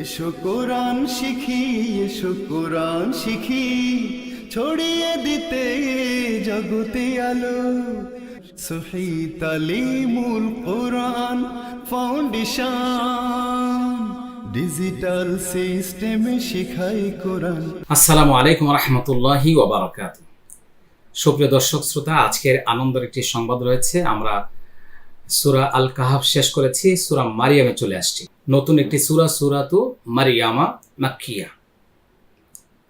এসো কোরআন শিখি, এসো কোরআন শিখি, ছড়িয়ে দিতে জগতে আলো। সহি তালিমুল কোরআন ফাউন্ডেশন, ডিজিটাল সিস্টেমে শেখায় কোরআন। আসসালামু আলাইকুম রহমতুল্লাহি ওয়া বারাকাতুহু। সুপ্রিয় দর্শক শ্রোতা, আজকের আনন্দের একটি সংবাদ রয়েছে। আমরা সূরা আল কাহাফ শেষ করেছি, সূরা মারিয়ামে চলে আসছি। নতুন একটি সূরা, সূরাতু মারিয়ামা মাক্কিয়া।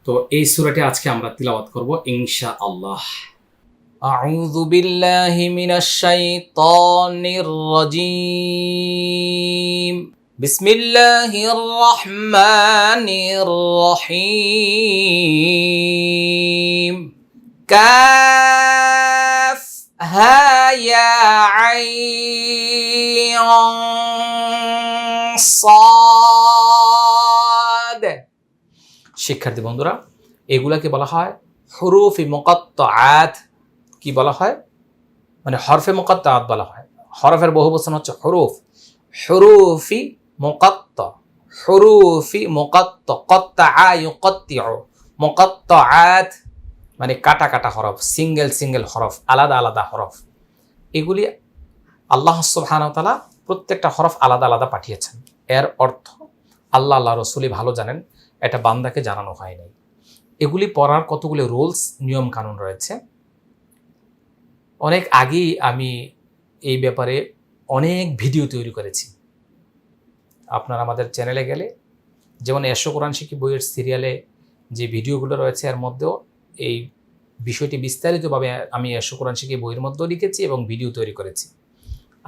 তো এই সূরাটি আজকে আমরা তিলাওয়াত করব ইনশাআল্লাহ। আউযু বিল্লাহি মিনাশ শাইতানির রাজীম। বিসমিল্লাহির রহমানির রহিম। কাফ হা ইয়া আইন সাদ। শিক্ষার্থী বন্ধুরা, এগুলাকে বলা হয় হুরুফি মুকাত্তাআত। কি বলা হয়? মানে হরফে মুকাত্তাআত বলা হয়। হরফের বহুবচন হচ্ছে হুরুফ। হুরুফি মুকাত্তা, হুরুফি মুকাত্তা, কাত্তাআ ইউকাত্তিউ, মুকাত্তাআত মানে কাটা কাটা হরফ, সিঙ্গেল সিঙ্গেল হরফ, আলাদা আলাদা হরফ। এগুলি আল্লাহ সুবহানাহু ওয়া তাআলা প্রত্যেকটা হরফ আলাদা আলাদা পাঠিয়েছেন। এর অর্থ আল্লাহ রসুলই ভালো জানেন, এটা বান্দাকে জানানো হয় নাই। এগুলি পড়ার কতগুলো রুলস, নিয়ম কানুন রয়েছে। অনেক আগেই আমি এই ব্যাপারে অনেক ভিডিও তৈরি করেছি। আপনারা আমাদের চ্যানেলে গেলে, যেমন এসো কোরআন শিখি বইয়ের সিরিয়ালে যে ভিডিওগুলো রয়েছে, এর মধ্যেও এই বিষয়টি বিস্তারিতভাবে আমি এসো কোরআন শিখি বইয়ের মধ্যেও লিখেছি এবং ভিডিও তৈরি করেছি।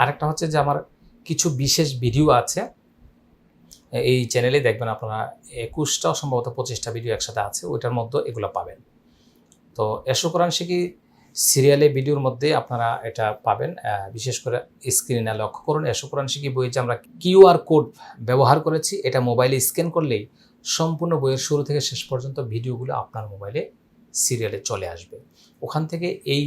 আরেকটা হচ্ছে যে আমার কিছু বিশেষ ভিডিও আছে এই চ্যানেলে, দেখবেন আপনারা 21টা সম্ভবত 25টা ভিডিও একসাথে আছে, ওইটার মধ্যে এগুলো পাবেন। তো এসো কোরআন শিখি সিরিয়ালে ভিডিওর মধ্যে আপনারা এটা পাবেন। বিশেষ করে স্ক্রিনে লক্ষ্য করুন, এসো কোরআন শিখি বইয়ে যে আমরা কিউআর কোড ব্যবহার করেছি, এটা মোবাইলে স্ক্যান করলেই সম্পূর্ণ বইয়ের শুরু থেকে শেষ পর্যন্ত ভিডিওগুলো আপনার মোবাইলে সিরিয়ালে চলে আসবে। ওখান থেকে এই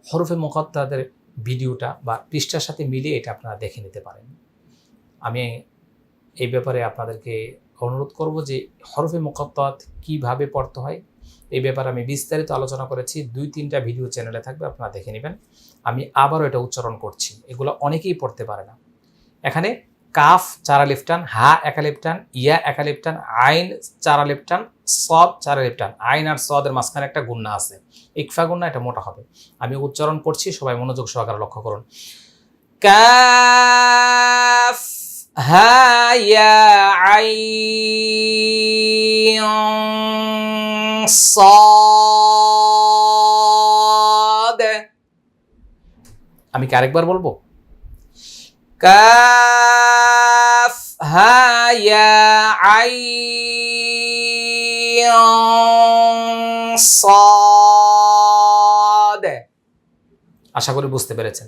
হরফে মুকাত্তাদের ভিডিওটা বা পৃষ্ঠার সাথে মিলিয়ে এটা আপনারা দেখে নিতে পারেন। আমি এই ব্যাপারে আপনাদেরকে অনুরোধ করব যে হরফে মুকাত্তাত কিভাবে পড়তে হয় এই ব্যাপারে আমি বিস্তারিত আলোচনা করেছি। 2-3টা ভিডিও চ্যানেলে থাকবে, আপনারা দেখে নেবেন। আমি আবারও এটা উচ্চারণ করছি, এগুলো অনেকেই পড়তে পারে না। এখানে কাফ 4 আলিফ টান, হা 1 আলিফ টান, ইয়া 1 আলিফ টান, আইন 4 আলিফ টান, সদ 4 আলিফ টান। আইন আর সদের মাঝখানে একটা গুন্না আছে, ইকফা গুন্না, এটা মোটা হবে। আমি উচ্চারণ করছি, সবাই মনোযোগ সহকারে লক্ষ্য করুন। কাফ হা ইয়া আইন সাদ। আমি কি আরেকবার বলবো? কাফ হা ইয়া আইন সাদ। আশা করি বুঝতে পেরেছেন।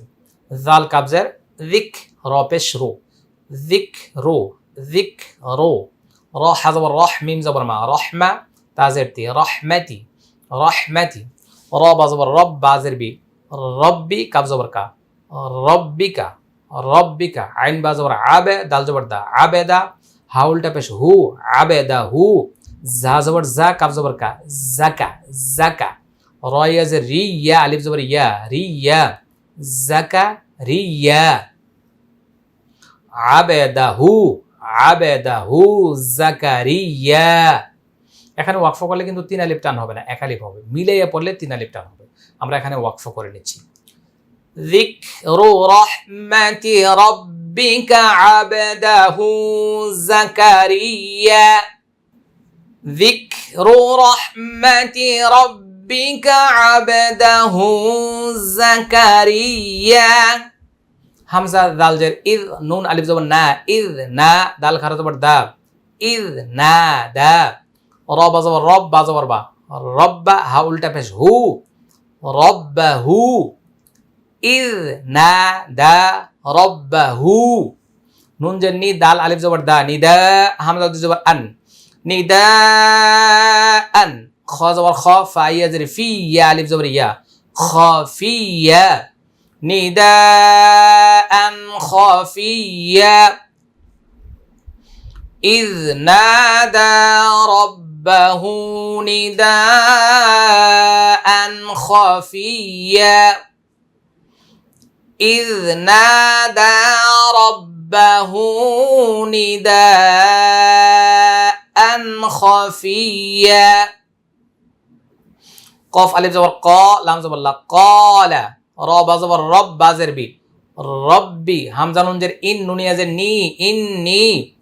জাল কাবজের যিক, র পেশ রো, যিক রো, যিক রো। র হা জবর রহ, মিম জবর মা, রহমা, তাজের তি, রহমাতি, রহমাতি। র বা জবর রব, বাজের বি, রব্বি, কাব জবর কা, রব্বিকা, রব্বিকা। আইন বা জবর আবে, দাল জবর দা, আবেদা। হা উল্টা পেশ হু, আবেদা হু। জা জবর জা, কাব জবর কা, জাকা, জাকা। র ইয়াজের রি, ইয়া আলিফ জবর ইয়া, রিয়া, জাকা রিয়া। আবেদাহু, আবেদাহু জাকারিয়া। এখানে ওয়াকফ করলে কিন্তু 3 আলিফ টান হবে না, 1 আলিফ হবে। মিলাইয়া পড়লে 3 আলিফ টান হবে। আমরা এখানে ওয়াকফ করে নিচ্ছি। যিকরু রাহমাতি রাব্বিকা আবদাহু জাকারিয়া। যিকরু রাহমাতি রাব্বিকা আবদাহু জাকারিয়া। হামজা দাল জের ইদ, নুন আলিফ জবর না, ইদ না, দাল খারা জবর দা, ইদ না দা। র বা জবর রব, বা জবর বা, রব্বা। হা উল্টা পেশ হু, রব্বাহু। ইদ না দা রব্বাহু। নুন জের নি, দাল আলিফ জবর দা, নিদা। হামজা জবর আন, নিদা আন। খ জবর খ, ফা ইয়া জের ফি, ইয়া আলিফ জবর ইয়া, খাফিয়া। নিদাআন খাফিয়া। إذ نادى ربه نداء خفيا إذ نادى ربه نداء خفيا قاف ألف زبر قا لام زبر لا قال را با زبر رب با زر بي ربي همزة نون زر إن نون يا زر ني إني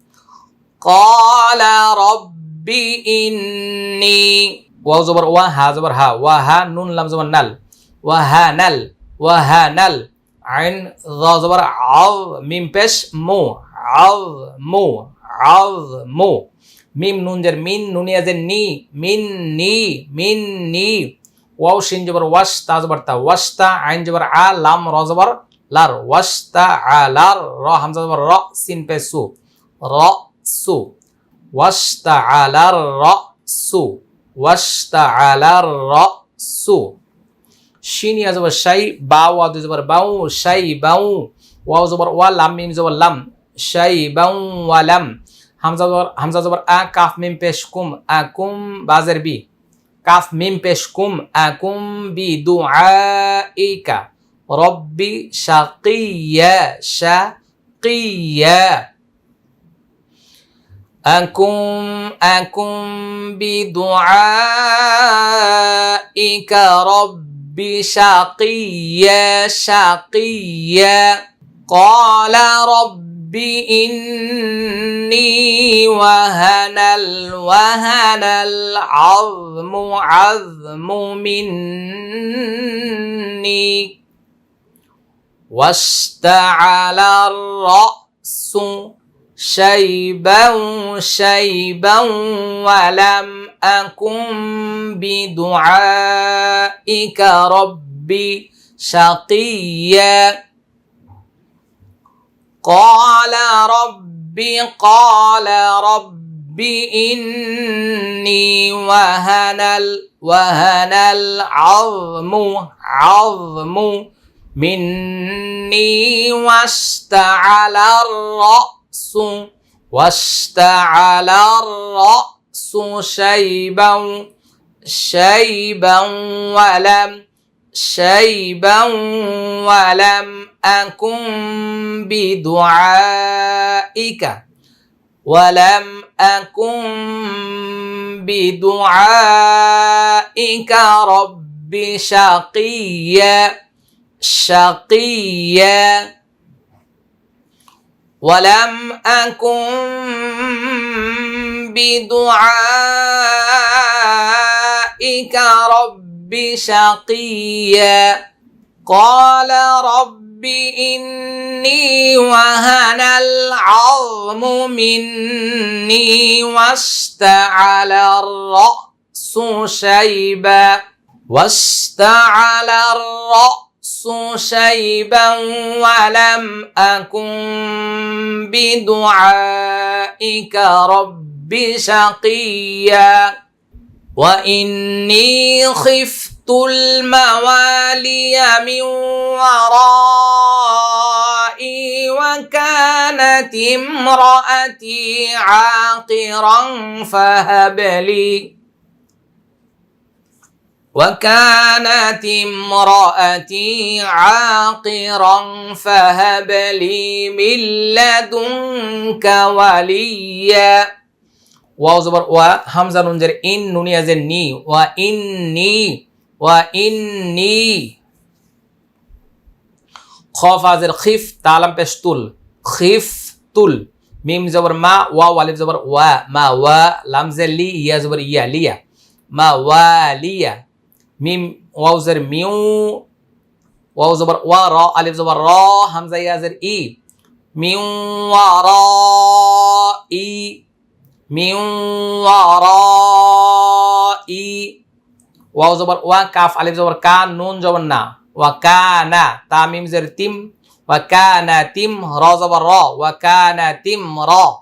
قال ربي إني واو زبر وا ها زبر ها وها نون لام زبر نل وها نل وها نل عين ظا زبر عظ ميم بش مو عظ مو عظ مو ميم نون زر مين نون يا زر ني مني مني واو شين جبر واش تا زبر تا واش تا عين جبر ع لام را زبر لار واش تا علار را همزة زبر را سين بسو را سو واش تا علار را سو واش تا علار را سو شين يا زبر شاي باو واو زبر باو شاي باو واو زبر وا لام ميم زبر لام شاي باو ولم همزة زبر أ كاف ميم بيش كم أكم بازر بي كاف ميم بيش كم أكم بدعائك ربي شقيا شقيا أكم بدعائك ربي شقيا شقيا قال ربي إني وهن العظم عظم مني واشتعل الرأس شيبا شيبا ولم أكن بدعائك ربي شقيا قال ربي إني وهن العظم مني واشتعل الرأس شيبا ولم أكن بدعائك ربي شقيا شقيا ولم أكن بدعائك ربي شقيا قال رب إني وهن العظم مني واشتعل الرأس شيبا ولم أكن بدعائك رب شقيا وإني خفت الموالي من ورائي وكانت امرأتي عاقرا فهب لي من لدنك وليا واو زبر وا همزة نون زر إن نون يا زر ني وإني خاف زر خف تعلم بشتول خفتل ميم زبر ما واو ألف زبر وا ما وا لام زر لي يا زبر يا ليا ما واليا ميم واو زر ميو واو زبر وا را ألف زبر را همزة يا زر إي من ورائي واو زبر وا كاف ألف زبر كان نون زبر نا وكان تا ميم زر تيم وكان تيم را زبر را وكان تيم را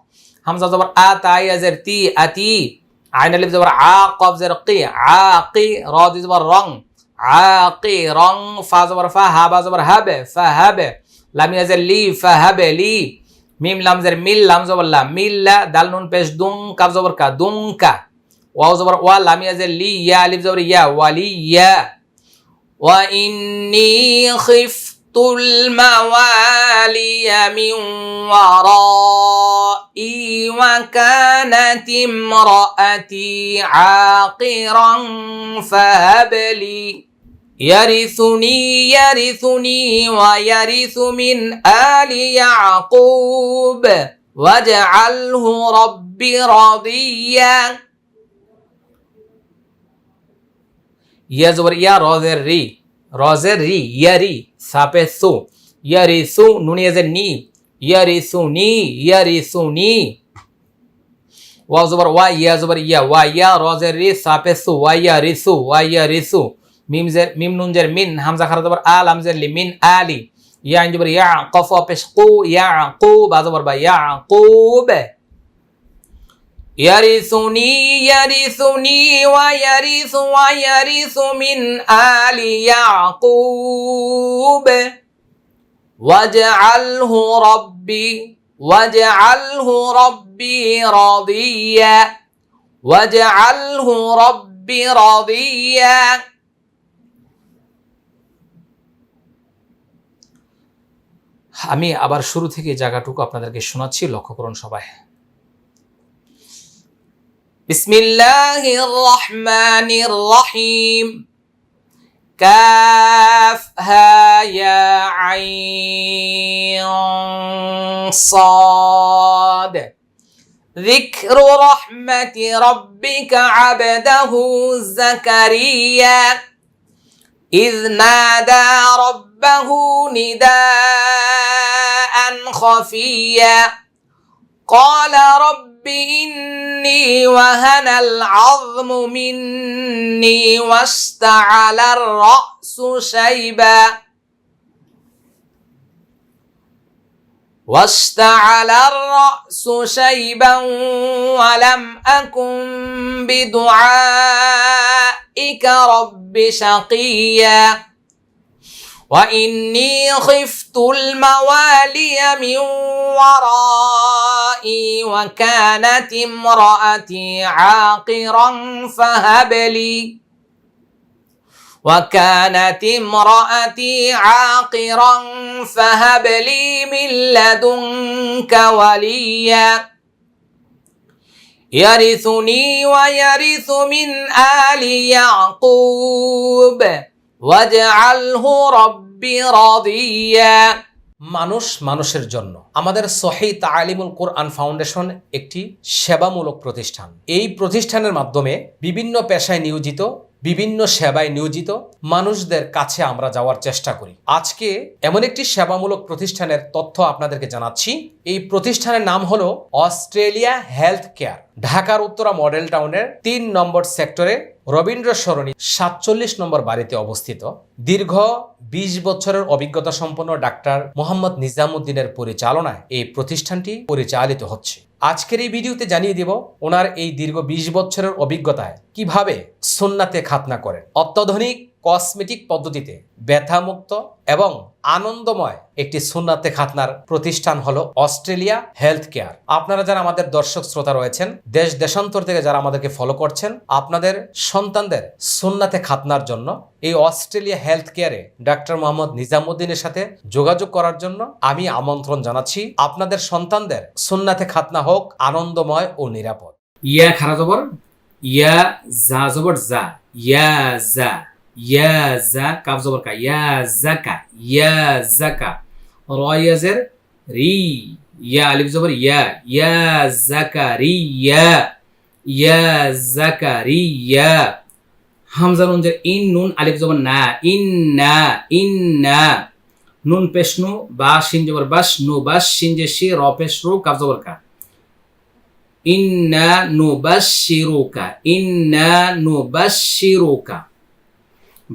همزة زبر آ تا يا زر تي أتي عين ألف زبر ع قاف زر قي عاقي را دي زبر رن عاقي رن فا زبر فا ها با زبر هب فهب لم يزل لي فهب لي মিম লাম জের মিল লাম জবর লা মিল্লা দাল নুন পেশ দুং কাফ জবর কা দুংকা ওয়াও জবর ওয়া লাম ইয়া জের লি ইয়া আলিফ জবর ইয়া ওয়ালিয়া ওয়া ইন্নী খিফতুল মাওয়ালিয়া মিন ওয়ারাই ওয়া কানাত ইমরাআতি আকিরান ফাহাবলি يرثني ويرث من آل يعقوب واجعله رب رضيا يا زبر يا روزر ري يري سابسو يرثو نون يزني يرثني واو زبر وا يا زبر يا روزر ري سابسو ويرثو মিম নুন জের মিন হামজা খারা জবর আ লাম জের লি মিন আলি ইয়া আইন জবর ইয়া কফ পেশ কু ইয়াকুব আ জবর বা ইয়াকুব ইয়ারিসুনি ওয়া ইয়ারিসু মিন আলি ইয়াকুব ওয়াজআলহু রাব্বি রাদিয়া আমি আবার শুরু থেকে জায়গাটুকু আপনাদেরকে শোনাচ্ছি, লক্ষ্য করুন সবাই। বিসমিল্লাহির রহমানির রহিম কাফ হা ইয়া আইন সাদ যিকরু রাহমাতি রাব্বিকা আবদাহু যাকারিয়া إذ نادى ربه نداء خفيا قال رب إني وهن العظم مني واشتعل الرأس شيبا ولم أكن بدعائك رب شقيا وإني خفت الموالي من ورائي وكانت امرأتي عاقرا فهب لي من لدنك وليا يرثني ويرث من آل يعقوب واجعله رب رضيا মানুষ মানুষের জন্য আমাদের সহিহ তালিমুল কোরআন ফাউন্ডেশন একটি সেবামূলক প্রতিষ্ঠান। এই প্রতিষ্ঠানের মাধ্যমে বিভিন্ন পেশায় নিয়োজিত, বিভিন্ন সেবায় নিয়োজিত মানুষদের কাছে আমরা যাওয়ার চেষ্টা করি। আজকে এমন একটি সেবামূলক প্রতিষ্ঠানের তথ্য আপনাদেরকে জানাচ্ছি। এই প্রতিষ্ঠানের নাম হলো অস্ট্রেলিয়া হেলথ কেয়ার। ঢাকার উত্তরা মডেল টাউনের ৩ নম্বর সেক্টরে রবীন্দ্র সরণি ৪৭ নম্বর বাড়িতে অবস্থিত। দীর্ঘ ২০ বছরের অভিজ্ঞতা সম্পন্ন ডাক্তার মোহাম্মদ নিজামুদ্দিনের পরিচালনায় এই প্রতিষ্ঠানটি পরিচালিত হচ্ছে। আজকের এই ভিডিওতে জানিয়ে দেব ওনার এই দীর্ঘ ২০ বছরের অভিজ্ঞতায় কিভাবে সুন্নাতে খাতনা করেন। অত্যাধুনিক কসমেটিক পদ্ধতিতে ব্যথামুক্ত এবং আনন্দময় একটি সুন্নাতে খাতনার প্রতিষ্ঠান হলো অস্ট্রেলিয়া হেলথ কেয়ার। আপনারা যারা আমাদের দর্শক শ্রোতা রয়েছেন, দেশ দেশান্তর থেকে যারা আমাদেরকে ফলো করছেন, আপনাদের সন্তানদের সুন্নাতে খাতনার জন্য এই অস্ট্রেলিয়া হেলথ কেয়ারে ডাক্তার মোহাম্মদ নিজামুদ্দিনের সাথে যোগাযোগ করার জন্য আমি আমন্ত্রণ জানাচ্ছি। আপনাদের সন্তানদের সুন্নাতে খাতনা হোক আনন্দময় ও নিরাপদ। ইয়া খারা জবর ইয়া, জা জবর জা, ইয়া জা, ইয়া জা কাফ জবর কা, ইয়া জাকা, ইয়া জাকা, র ইয়াজের রি, ইয়া আলিফ জবর ইয়া, ইয়া জাকারিয়া, ইয়া জাকারিয়া, হামজা নুন জের ইন, নুন আলিফ জবর না, ইন্না, নুন পেশ নু, বা শিন জবর বাস, নু বাস, শিন জে শি, র পেশ রু, কাফ জবর কা, ইন্না নুবাশশিরুকা,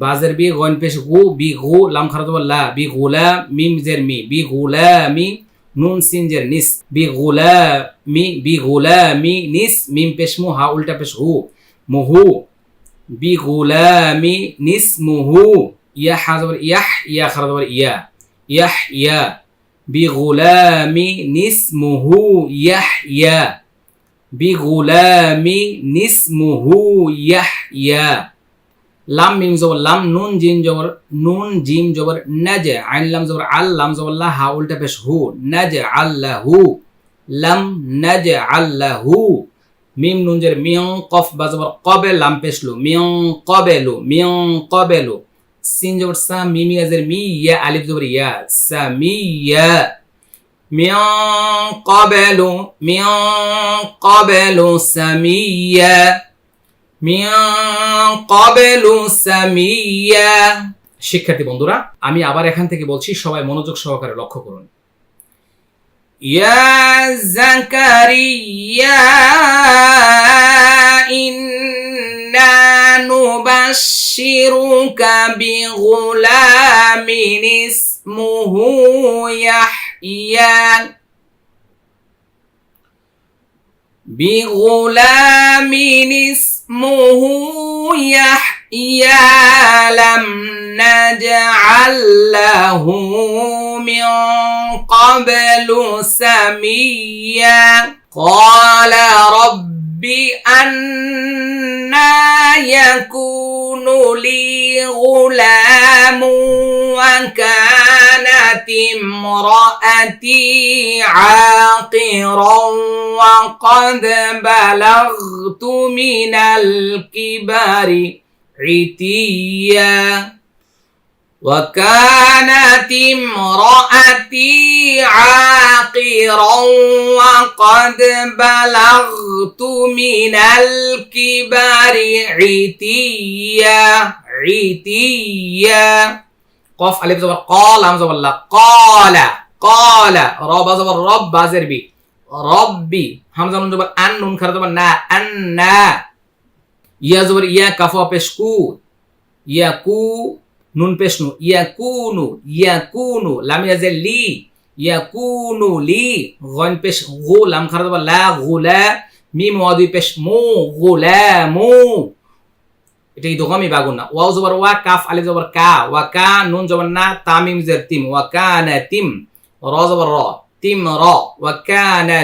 বাজের বি, গন পেশ গু, বি গু, লাম খারা জবর লা, বি গুলা, মিম জের মি, বি গুলামি, নুন সিন জের নিস, বি গুলামি নিস, মিম পেশ মু, হা উল্টা পেশ হু, মুহু, বি গুলামি নিস মুহু, ইয়া হা জবর ইয়াহ, ইয়া খারা জবর ইয়া, ইয়াহ ইয়া, বিগুলামি নিসমুহু ইয়াহইয়া বিগুলামি নিসমুহু ইয়াহইয়া লাম মিম জবর লাম নুন জিম জবর নাজ আইন লাম জবর আল লাম জবর লা হা উল্টা পেশ হু নাজ আল্লাহু লাম নাজ আল্লাহু মিম নুন জের মিয়ং কফ বা জবর কবে লাম পেশ লু মিয়ং কবেলু সিন জবর সা মিম ইয়াজের মি ইয়া আলিফ জবর ইয়া সামিয়া মিয়ং কবেলু সামিয়া মিয়ং কবেলু সামিয়া। শিক্ষার্থী বন্ধুরা, আমি আবার এখান থেকে বলছি, সবাই মনোযোগ সহকারে লক্ষ্য করুন। ইয়া জাকারিয়া ইন্না নুবাশশিরুকা বিগুলামিন ইসমুহু ইয়াহইয়া বিগুলামিন ইসমুহু ইয়াহইয়া লাম নাজআল লাহু মিন ক্বাবলু সামিয়া ক্বালা রাব্বি আন্না ইয়াকুনু লি গুলামু ওয়া কানাত ইমরাআতি আকিরান ওয়া ক্বাদ বালাগতু মিনাল কিবারি ইতিয়া وكانت امرأتي عاقرا وقد بلغت من الكبر عتيا قاف ألف زبر قال هم زبر لا قال رب زبر رب بازر بي ربي همزة نون زبر أن نون خرج زبر نا أنا يا زبر يا كفوا بشكو يكو নুন পেশনু ইয়াকুনু লাম ইয়াজের লি ইয়াকুনু লি গন পেশ গু লাম খারাজ বা লা গুলা মিম ওয়াদি পেশ মু গুলামু এটা ইদগামি বাগুন না ওয়াও জবর ওয়া কাফ আলিফ জবর কা ওয়া কা নুন জবর না তামিম জের তিম ওয়া কানা তিম র জবর র তিম র ওয়া কানা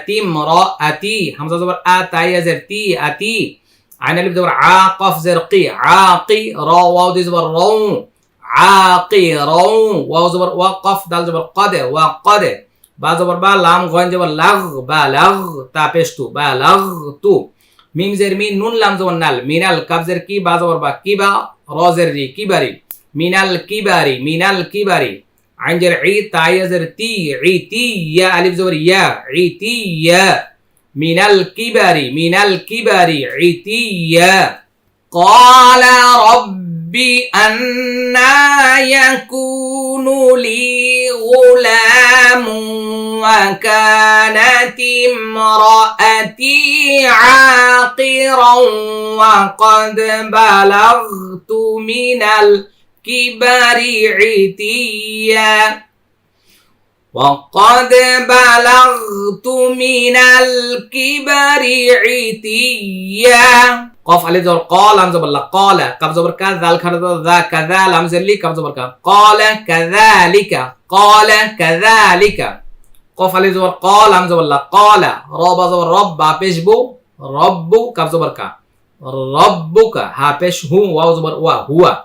তিম র আতি হামজা জবর আ তাই জের তি আতি عين اللي بدور عاقف زرقي عاقي را واو دي زبر رو عاقي رو واو زبر وقف دال زبر قد وقد با زبر با لام غين زبر لغ بلغ تا پشتو بلغتو ميم زر مين نون لام زبر نال مينال كاف زر كي با زبر با كي با را زر ري كبري مينال كبري عين زر عي تا زر تي عيتي يا الف زبر يا عيتي يا من الكبر عتيا قال رب أنى يكون لي غلام وكانت امرأتي عاقرا وقد بلغت من الكبر عتيا وقد بلغت من الكبر عتيا قاف عليه زبر قال هم زبر قال كاف زبر كذا ذال خرج ذا كذا لام زر لي كاف زبر قال كذلك قاف عليه زبر قال هم زبر قال رب زبر رب بيشبو رب كاف زبر كا ربك ها بيش هو واو زبر هو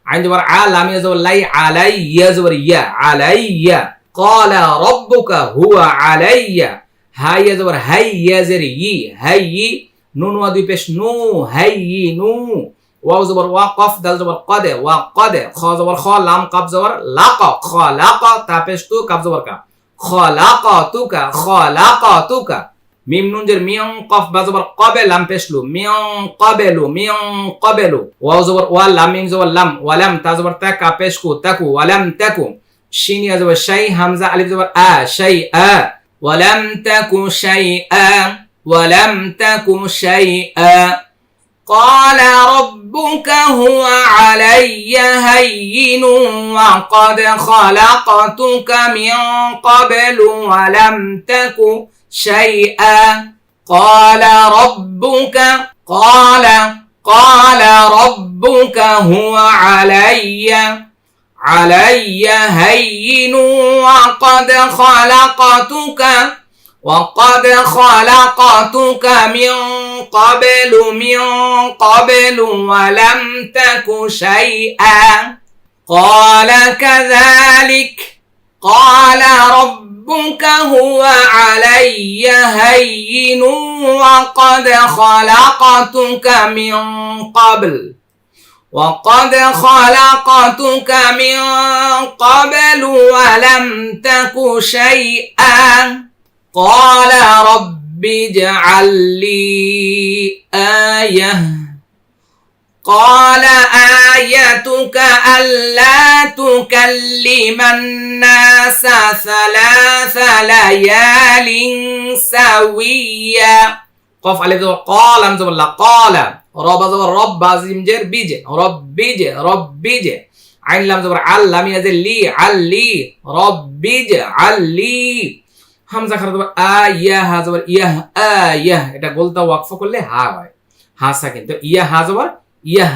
عين زبر لام زبر لي علي زبر يا علي قال ربك هو علي هاي زبر هاي زري هاي نون ودي بيش نو هاي نو واو زبر وقف دال زبر قد وقد خا زبر خا لام قاف زبر لق خلق تا بيش تو قاف زبر كا خلقتك ميم نون جر ميون قاف با زبر قبل لام بيش لو ميون قبل واو زبر ولام ميم زبر لام ولم تا زبر تا كا بيش كو تكو ولم تكو شين يا زبر شيء همزة ألف زبر شيئا ولم تك شيئا قال ربك هو علي هين وقد خلقتك من قبل ولم تك شيئا قال ربك هو علي علي هين وقد خلقتك من قبل ولم تك شيئا قال كذلك قال ربك هو علي هين وقد خلقتك من قبل ولم تك شيئا قال رب اجعل لي آية قال آيتك ألا تكلم الناس 3 ليال سويا قف عليه قال همزة بالله قال رب عظيم جر بيجي ربي عين لام زبر علم يزل لي علي ربي علي হামজা খারা দেব আয়া হা জবর ইয়া আয়া এটা গোলতা ওয়াকফ করলে হা হয় হা সাকিন তো ইয়া হা জবর ইয়া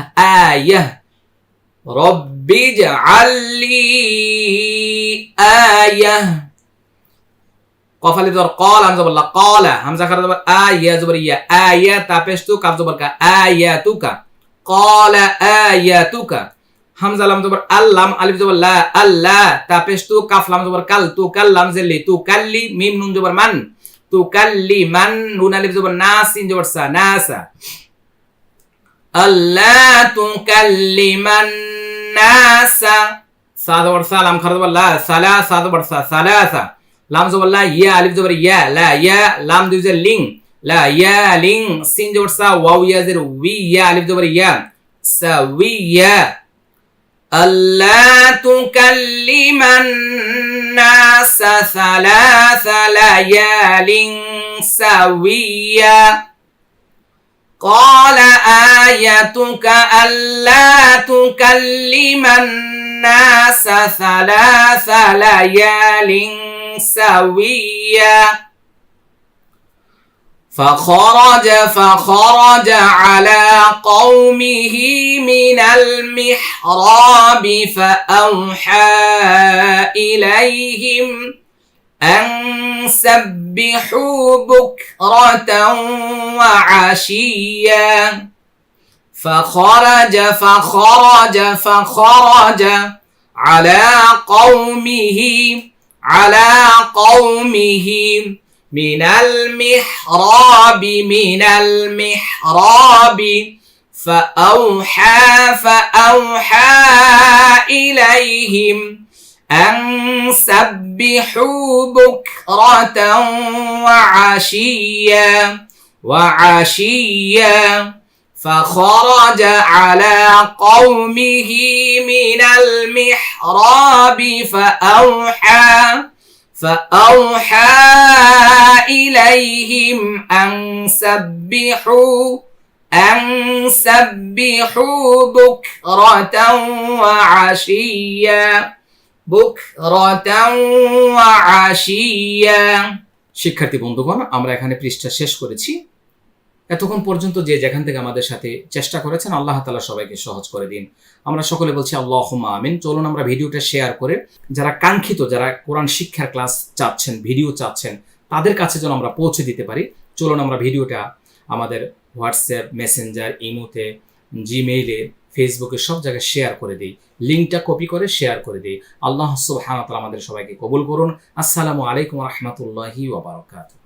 আয়া রব্বি জাআললি আয়া কফ আলিফ জবর ক্বাল হামজা বললা ক্বালা হামজা খারা দেব আয়া জবর ইয়া আয়া তাপেশতু কাফ জবর কা আয়াতুকা ক্বালা আয়াতুকা হামজা লাম জবর আল্লাম আলিফ জবর লা আল্লাহ তাপেশতু কাফ লাম জবর কাল তু কাল্লাম জেলি তু কাল্লি মিম নুন জবর মান তু কাল্লি মান নুন আলিফ জবর নাস সিন জবর সা নাসা আল্লাহ তু কাল্লিমান নাসা সা জবর সা লাম খারা জবর লা সালা সা জবর সা সালাসা লাম জবর লা ইয়া আলিফ জবর ইয়া লা ইয়া লাম দুই জের লিং লা ইয়া লিং সিন জবর সা ওয়াও ইয়া জের উই ইয়া আলিফ জবর ইয়া সাওয়িয়া ألا تكلم الناس 3 ليال سويا قال آيتك ألا تكلم الناس 3 ليال سويا فخرج على قومه من المحراب فأوحى إليهم أن سبحوا بكرة وعشيا فخرج على قومه من المحراب فأوحى إليهم أن سبحوا بكرة وعشيا فخرج على قومه من المحراب فأوحى إليهم أن سبحوا بكرة وعشيا শিক্ষার্থী বন্ধুগণ, আমরা এখানে পৃষ্ঠা শেষ করেছি। এতক্ষণ পর্যন্ত যে যেখান থেকে আমাদের সাথে চেষ্টা করেছেন, আল্লাহ তাআলা সবাইকে সহজ করে দিন। আমরা সকলে বলছি আল্লাহুম্মা আমিন। চলুন আমরা ভিডিওটা শেয়ার করে যারা কাঙ্ক্ষিত, যারা কোরআন শিক্ষার ক্লাস চাচ্ছেন, ভিডিও চাচ্ছেন, তাদের কাছে যেন আমরা পৌঁছে দিতে পারি। চলুন আমরা ভিডিওটা আমাদের হোয়াটসঅ্যাপ, মেসেঞ্জার, ইমোতে, জিমেইলে, ফেসবুকে সব জায়গায় শেয়ার করে দিই। লিঙ্কটা কপি করে শেয়ার করে দিই। আল্লাহ সুবহানাহু ওয়া তাআলা আমাদের সবাইকে কবুল করুন। আসসালামু আলাইকুম ওয়া রাহমাতুল্লাহি ওয়া বারাকাতুহু।